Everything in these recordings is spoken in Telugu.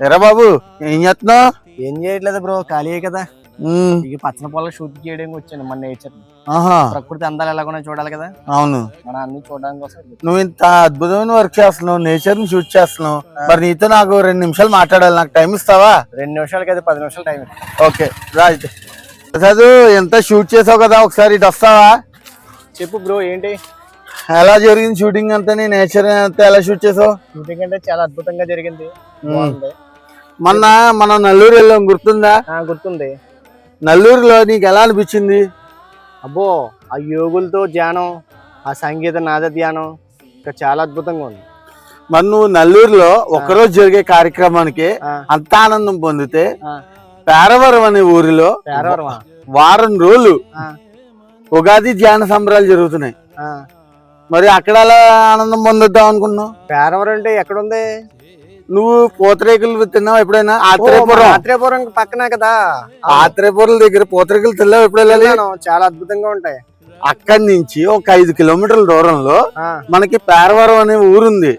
ఎరా బాబు ఏం చేస్తున్నావు? ఏం చేయట్లేదు బ్రో, ఖాళీ కదా. ఇక పచ్చని పొలం షూట్ చేయడానికి వచ్చాను. మన నేచర్ ప్రకృతి అందాలు ఎలాగో చూడాలి కదా. అవును, మన అన్ని చూడడానికి కోసం. నువ్వు ఇంత అద్భుతమైన వర్క్ చేస్తున్నావు, నేచర్ ని షూట్ చేస్తున్నావు. మరి నీతో నాకు 2 నిమిషాలు మాట్లాడాలి, నాకు టైం ఇస్తావా? 2 నిమిషాలు కదా, 10 నిమిషాలు టైం. Okay right. చదువు ఎంత షూట్ చేసావు కదా, ఒకసారి ఇటు వస్తావా? చెప్పు బ్రో, ఏంటి ఎలా జరిగింది షూటింగ్ అంతా? నీ నేచర్ అంతా ఎలా షూట్ చేసావు? షూటింగ్ అంటే చాలా అద్భుతంగా జరిగింది. మొన్న మనం నల్లూరు వెళ్ళాం, గుర్తుందా? గుర్తుంది. నల్లూరులో నీకు ఎలా అనిపించింది? అబ్బో, ఆ యోగులతో ధ్యానం, ఆ సంగీత నాద ధ్యానం ఇంకా చాలా అద్భుతంగా ఉంది. మరి నువ్వు నల్లూరులో ఒకరోజు జరిగే కార్యక్రమానికి అంత ఆనందం పొందితే, పేరవరం అనే ఊరిలో వారం రోజులు ఉగాది ధ్యాన సంబరాలు జరుగుతున్నాయి. మరి అక్కడ ఎలా ఆనందం పొందుతావు అనుకున్నావు? పేరవరం అంటే ఎక్కడుంది? నువ్వు పూతరేకులు తిన్నావు ఎప్పుడైనా? ఆత్రేయపురం పక్కన కదా. ఆత్రేయపురం దగ్గర పూతరేకులు తిన్నావు ఎప్పుడైనా? చాలా అద్భుతంగా ఉంటాయి. అక్కడి నుంచి ఒక 5 కిలోమీటర్ల దూరంలో మనకి పేరవరం అనే ఊరుంది.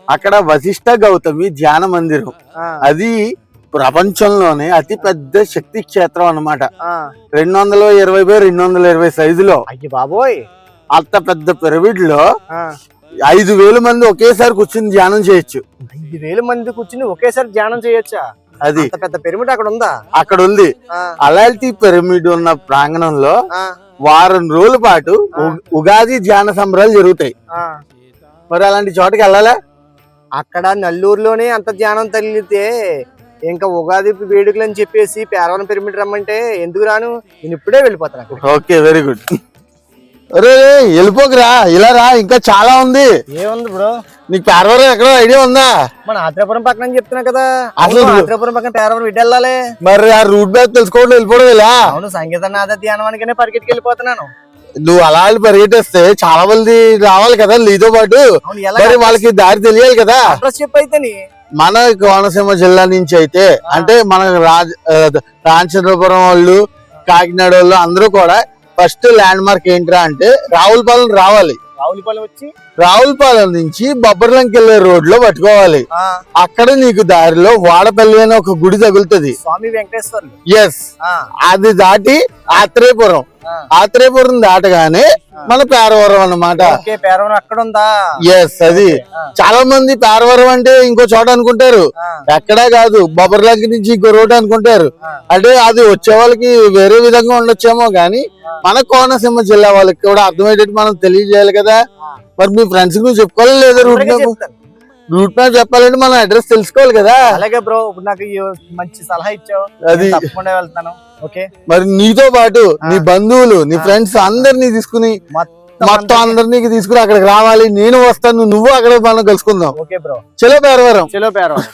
అక్కడ వశిష్ఠ గౌతమి ధ్యాన మందిరం. అది ప్రపంచంలోనే అతి పెద్ద శక్తి క్షేత్రం అన్నమాట. 220x220 సైజులో. అయ్యి బాబోయ్, అంత పెద్ద పిరమిడ్ లో 5,000 మంది ఒకేసారి కూర్చుని ధ్యానం చేయొచ్చు. 5,000 మంది కూర్చుని ఒకేసారి ధ్యానం చేయొచ్చా? అది పెద్ద పిరమిడ్ అక్కడ ఉందా? అక్కడ ఉంది. అలాంటి పిరమిడ్ ఉన్న ప్రాంగణంలో వారం రోజుల పాటు ఉగాది ధ్యాన సంబరాలు జరుగుతాయి. మరి అలాంటి చోటకి వెళ్ళాలా? అక్కడ నల్లూరులోనే అంత ధ్యానం తగిలితే ఇంకా ఉగాది వేడుకలు అని చెప్పేసి పేరవరం పిరమిడ్ రమ్మంటే ఎందుకు రాను? నేను ఇప్పుడే వెళ్ళిపోతాను. Okay, very good. అరే వెళ్ళిపోకురా, ఇలా రా, ఇంకా చాలా ఉంది. ఏముంది బ్రో? నీకు పేరవరం ఎక్కడో ఐడియా ఉందా? మన ఆత్రేయపురం పక్కన చెప్తున్నా కదా. అసలు ఆత్రేయపురం పక్కన పేరవరం ఇటు వెళ్ళాలి. మరి ఆ రూట్ బ్యాక్ తెలుసుకోవడం వెళ్ళిపోవడం ఇలా? అవును, సంగీత నాద ధ్యానానికనే పరిగెట్టుకు వెళ్ళిపోతున్నాను. నువ్వు అలా పరిగెట్టేస్తే చాలా మంది రావాలి కదా నీతో పాటు. మరి వాళ్ళకి దారి తెలియాలి కదా. చెప్పైతే మన కోనసీమ జిల్లా నుంచి అయితే, అంటే మన రామచంద్రపురం వాళ్ళు, కాకినాడ వాళ్ళు అందరూ కూడా ఫస్ట్ ల్యాండ్ మార్క్ ఏంట్రా అంటే రావులపాలెం రావాలి. రావులపాలెం నుంచి బొబ్బర్లంకి వెళ్లే రోడ్ లో పట్టుకోవాలి. అక్కడ నీకు దారిలో వాడపల్లి అనే ఒక గుడి తగులుతుంది, స్వామి వెంకటేశ్వర. ఎస్, అది దాటి ఆత్రేయపురం దాటగానే మన పేరవరం అన్నమాట. అక్కడ ఉందా? ఎస్, అది చాలా మంది పేరవరం అంటే ఇంకో చోట అనుకుంటారు. ఎక్కడా కాదు, బొబ్బర్లంకి నుంచి ఇంకో రోడ్ అనుకుంటారు. అంటే అది వచ్చే వాళ్ళకి వేరే విధంగా ఉండొచ్చేమో గానీ మన కోనసీమ జిల్లా వాళ్ళకి కూడా అర్థమయ్యేటట్టు మనం తెలియజేయాలి కదా. మరి మీ ఫ్రెండ్స్ కి నువ్వు చెప్పుకోవాలి లేదా? రూట్ మ్యాప్ చెప్పాలంటే మనం అడ్రస్ తెలుసుకోవాలి కదా. అలాగే బ్రో, నాకు మంచి సలహా ఇచ్చావు, అది తప్పకుండా వెళ్తాను. ఓకే, మరి నీతో పాటు నీ బంధువులు, నీ ఫ్రెండ్స్ అందరినీ తీసుకుని మొత్తం అందరినీ తీసుకుని అక్కడికి రావాలి. నేను వస్తాను, నువ్వు అక్కడ మనం కలుసుకుందాం. ఓకే బ్రో, చలో పేరవరం. చలో పేరవరం.